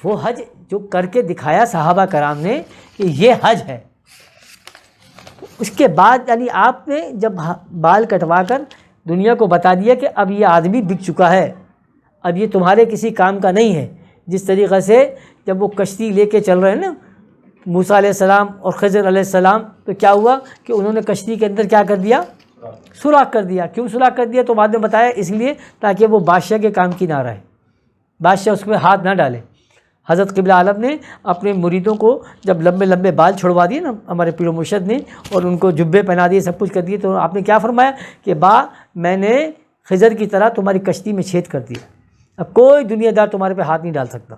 وہ حج جو کر کے دکھایا صحابہ کرام نے کہ یہ حج ہے، اس کے بعد یعنی آپ نے جب بال کٹوا کر دنیا کو بتا دیا کہ اب یہ آدمی بک چکا ہے، اب یہ تمہارے کسی کام کا نہیں ہے. جس طریقے سے جب وہ کشتی لے کے چل رہے ہیں نا موسیٰ علیہ السلام اور خضر علیہ السلام، تو کیا ہوا کہ انہوں نے کشتی کے اندر کیا کر دیا؟ سوراخ کر دیا. کیوں سوراخ کر دیا؟ تو بعد میں بتایا اس لیے تاکہ وہ بادشاہ کے کام کی نہ رہے، بادشاہ اس میں ہاتھ نہ ڈالے. حضرت قبلہ عالم نے اپنے مریدوں کو جب لمبے لمبے بال چھڑوا دیے نا ہمارے پیر و مرشد نے، اور ان کو جبے پہنا دیے، سب کچھ کر دیے، تو آپ نے کیا فرمایا کہ میں نے خضر کی طرح تمہاری کشتی میں چھید کر دیا، اب کوئی دنیا دار تمہارے پہ ہاتھ نہیں ڈال سکتا.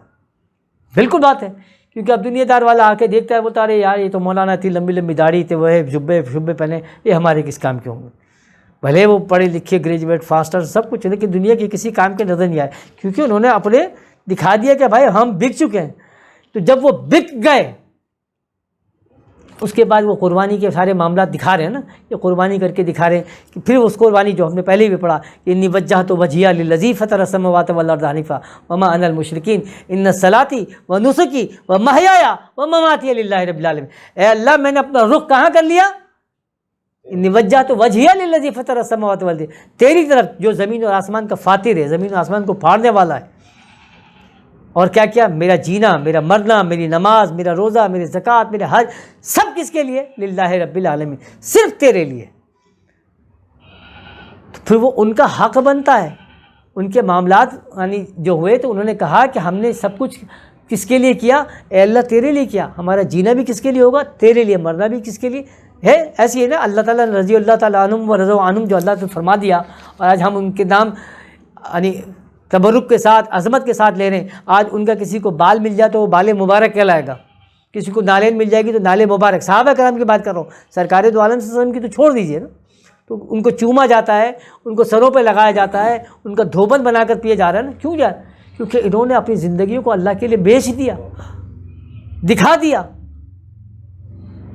بالکل بات ہے، کیونکہ اب دنیا دار والا آ کے دیکھتا ہے، بولتا ارے یار یہ تو مولانا تھی، لمبی لمبی داڑھی تھے، وہ جبے پہنے، یہ ہمارے کس کام کے ہوں گے؟ بھلے وہ پڑھے لکھے گریجویٹ فاسٹر سب کچھ، لیکن دنیا کے کسی کام کے نظر نہیں آئے، کیونکہ انہوں نے اپنے دکھا دیا کہ بھائی ہم بک چکے ہیں. تو جب وہ بک گئے اس کے بعد وہ قربانی کے سارے معاملات دکھا رہے ہیں نا، یہ قربانی کر کے دکھا رہے ہیں کہ پھر اس قربانی جو ہم نے پہلے بھی پڑھا کہ انی وجہت وجہیہ للذی فطر السماوات والارض حنیفا وما انا المشرکین ان صلاتی و نسکی و محیای و مماتی للہ رب العالمین. اے اللہ میں نے اپنا رخ کہاں کر لیا؟ انی وجہت وجہیہ للذی فطر السماوات والارض، تیری طرف جو زمین اور آسمان کا فاطر ہے، زمین اور آسمان کو پھاڑنے والا ہے. اور کیا کیا؟ میرا جینا، میرا مرنا، میری نماز، میرا روزہ، میری زکوٰۃ، میرے حج، سب کس کے لیے؟ للہ رب العالمین، صرف تیرے لیے. تو پھر وہ ان کا حق بنتا ہے. ان کے معاملات یعنی جو ہوئے تو انہوں نے کہا کہ ہم نے سب کچھ کس کے لیے کیا؟ اے اللہ تیرے لیے کیا. ہمارا جینا بھی کس کے لیے ہوگا؟ تیرے لیے. مرنا بھی کس کے لیے ہے؟ ایسی ہے نا اللہ تعالیٰ رضی اللہ تعالیٰ عنہم و رضوا عنہم، جو اللہ نے فرما دیا، اور آج ہم ان کے نام یعنی تبرک کے ساتھ، عظمت کے ساتھ لے رہے ہیں. آج ان کا کسی کو بال مل جائے تو وہ بال مبارک کہلائے گا، کسی کو نالین مل جائے گی تو نال مبارک. صحابہ کرام کی بات کر رہا ہوں، سرکار دو عالم صلی اللہ علیہ وسلم کی تو چھوڑ دیجئے نا. تو ان کو چوما جاتا ہے، ان کو سروں پہ لگایا جاتا ہے، ان کا دھوبن بنا کر پیے جا رہا ہے نا. کیوں جائے؟ کیونکہ انہوں نے اپنی زندگیوں کو اللہ کے لیے بیچ دیا، دکھا دیا.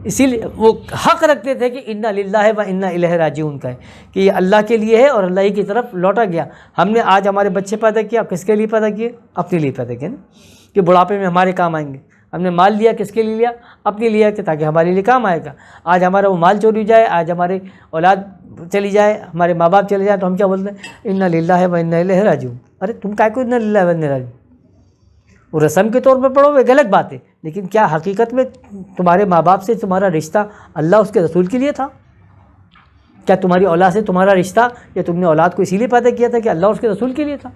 اسی لیے وہ حق رکھتے تھے کہ انا للہ و انا الیہ راجعون کا ہے، کہ یہ اللہ کے لیے ہے اور اللہ ہی کی طرف لوٹا گیا. ہم نے آج ہمارے بچے پیدا کیا، کس کے لیے پیدا کیے؟ اپنے لیے پیدا کیے نا، کہ بڑھاپے میں ہمارے کام آئیں گے. ہم نے مال لیا کس کے لیے لیا؟ اپنے لیے، کہ تاکہ ہمارے لیے کام آئے گا. آج ہمارا وہ مال چوری جائے، آج ہمارے اولاد چلی جائے، ہمارے ماں باپ چلے جائیں، تو ہم کیا بولتے ہیں؟ انا للہ و انا الیہ راجعون. ارے تم کائے کو انا للہ و انا راجعون؟ وہ رسم کے طور پر پڑھو، وہ غلط بات ہے، لیکن کیا حقیقت میں تمہارے ماں باپ سے تمہارا رشتہ اللہ اس کے رسول کے لیے تھا؟ کیا تمہاری اولاد سے تمہارا رشتہ، یا تم نے اولاد کو اسی لیے پیدا کیا تھا کہ اللہ اس کے رسول کے لیے تھا؟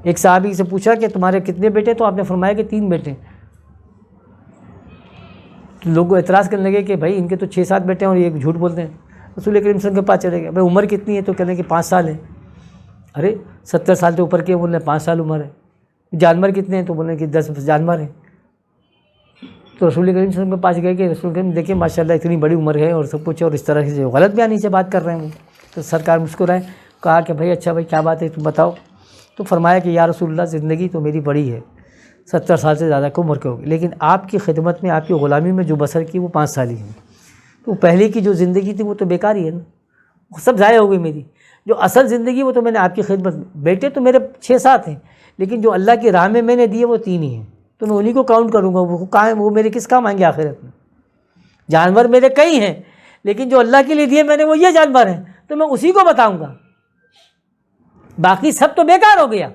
ایک صحابی سے پوچھا کہ تمہارے کتنے بیٹے؟ تو آپ نے فرمایا کہ 3 بیٹے. تو لوگ اعتراض کرنے لگے کہ بھائی ان کے تو 6-7 بیٹے ہیں اور یہ جھوٹ بولتے ہیں. رسول کریم صلی اللہ علیہ وسلم کے پاس چلے گئے. بھائی عمر کتنی ہے؟ تو کہنے کہ 5 سال ہے. ارے 70 سال سے اوپر کے بولنے 5 سال عمر ہے. جانور کتنے ہیں؟ تو بولے کہ 10 جانور ہیں. تو رسول کریم صلی اللہ علیہ وسلم کے پاس گئے کہ رسول کریم دیکھیں ماشاءاللہ اتنی بڑی عمر ہے اور سب کچھ، اور اس طرح سے غلط بیانی سے بات کر رہے ہیں. تو سرکار مسکرائے، کہا کہ بھائی اچھا بھائی کیا بات ہے تم بتاؤ. تو فرمایا کہ یا رسول اللہ زندگی تو میری بڑی ہے، 70 سال سے زیادہ کی عمر کے ہوگی، لیکن آپ کی خدمت میں، آپ کی غلامی میں جو بسر کی وہ 5 سال ہی ہے. تو پہلے کی جو زندگی تھی وہ تو بیکار ہی ہے نا، وہ سب ضائع ہو گئی میری. جو اصل زندگی وہ تو میں نے آپ کی خدمت میں. بیٹے تو میرے 6-7 ہیں، لیکن جو اللہ کی راہ میں نے دیے وہ 3 ہی ہیں. تو میں انہی کو کاؤنٹ کروں گا. وہ میرے کس کام آئیں گے آخرت میں؟ جانور میرے کئی ہیں، لیکن جو اللہ کے لیے دیے میں نے وہ یہ جانور ہیں، تو میں اسی کو بتاؤں گا. باقی سب تو بیکار ہو گیا.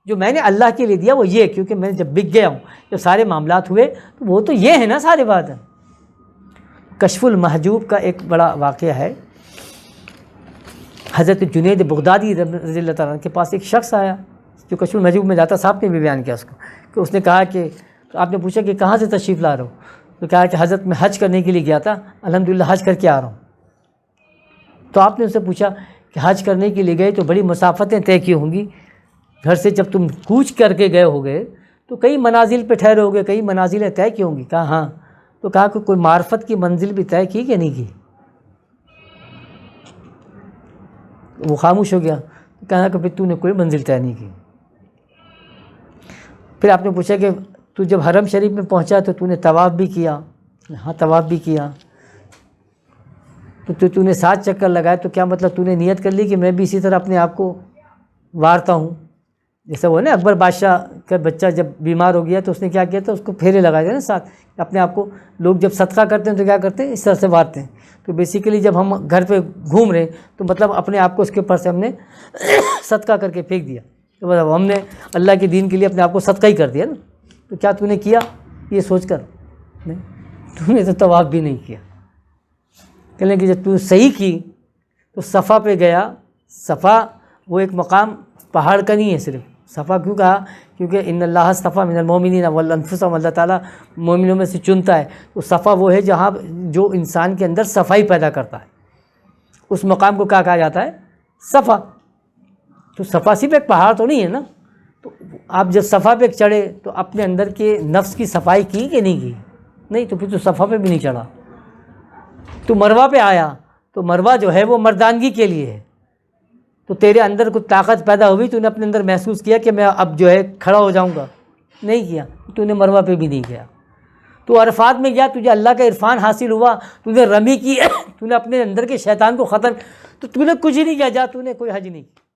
جو میں نے اللہ کے لیے دیا وہ یہ، کیونکہ میں جب بک گیا ہوں، جب سارے معاملات ہوئے تو وہ تو یہ ہے نا سارے بات ہے. کشف المحجوب کا ایک بڑا واقعہ ہے. حضرت جنید بغدادی رضی اللہ تعالیٰ کے پاس ایک شخص آیا جو کشف المحجوب میں جاتا. صاحب نے بھی بیان کیا اس کو، کہ اس نے کہا کہ آپ نے پوچھا کہ کہاں سے تشریف لا رہا ہو؟ تو کہا کہ حضرت میں حج کرنے کے لیے گیا تھا، الحمدللہ حج کر کے آ رہا ہوں. تو آپ نے اس سے پوچھا کہ حج کرنے کے لیے گئے تو بڑی مسافتیں طے کی ہوں گی گھر سے، جب تم کوچ کر کے گئے ہوگے تو کئی منازل پہ ٹھہرے ہوگے، کئی منازلیں طے کی ہوں گی. کہا ہاں. تو کہا کہ کوئی معرفت کی منزل بھی طے کی کہ نہیں کی؟ وہ خاموش ہو گیا. کہا کہ پھر تو نے کوئی منزل طے نہیں کی. پھر آپ نے پوچھا کہ تو جب حرم شریف میں پہنچا تو نے طواف بھی کیا؟ ہاں طواف بھی کیا. تو نے 7 چکر لگائے، تو کیا مطلب تو نے نیت کر لی کہ میں بھی اسی طرح اپنے آپ کو وارتا ہوں؟ جیسا وہ نا اکبر بادشاہ کا بچہ جب بیمار ہو گیا تو اس نے کیا کیا تھا، اس کو پھیرے لگائے تھے نا ساتھ اپنے آپ کو. لوگ جب صدقہ کرتے ہیں تو کیا کرتے ہیں، اس طرح سے مارتے ہیں. تو بیسیکلی جب ہم گھر پہ گھوم رہے ہیں تو مطلب اپنے آپ کو اس کے اوپر سے ہم نے صدقہ کر کے پھینک دیا، تو مطلب ہم نے اللہ کے دین کے لیے اپنے آپ کو صدقہ ہی کر دیا نا. تو کیا تو نے کیا یہ سوچ کر؟ نہیں، تو نے تو طواف بھی نہیں کیا. کہنے کہ جب تو صحیح کی تو صفا پہ گیا. صفا وہ ایک مقام پہاڑ کا نہیں ہے صرف. صفا کیوں کہا؟ کیونکہ ان اللہ اصطفیٰ من المؤمنین والانفسهم، اللہ تعالیٰ مومنوں میں سے چنتا ہے. تو صفا وہ ہے جہاں جو انسان کے اندر صفائی پیدا کرتا ہے، اس مقام کو کیا کہا جاتا ہے؟ صفا. تو صفا صرف ایک پہاڑ تو نہیں ہے نا. تو آپ جب صفا پہ چڑھے تو اپنے اندر کے نفس کی صفائی کی کہ نہیں کی؟ نہیں، تو پھر تو صفا پہ بھی نہیں چڑھا. تو مروہ پہ آیا تو مروہ جو ہے وہ مردانگی کے لیے ہے. تو تیرے اندر کچھ طاقت پیدا ہوئی، تو نے اپنے اندر محسوس کیا کہ میں اب جو ہے کھڑا ہو جاؤں گا؟ نہیں کیا. تو نے مروہ پہ بھی نہیں گیا. تو عرفات میں گیا، تجھے اللہ کا عرفان حاصل ہوا، تو نے رمی کی، تو نے اپنے اندر کے شیطان کو ختم، تو نے کچھ ہی نہیں کیا. جا تو نے کوئی حج نہیں کی.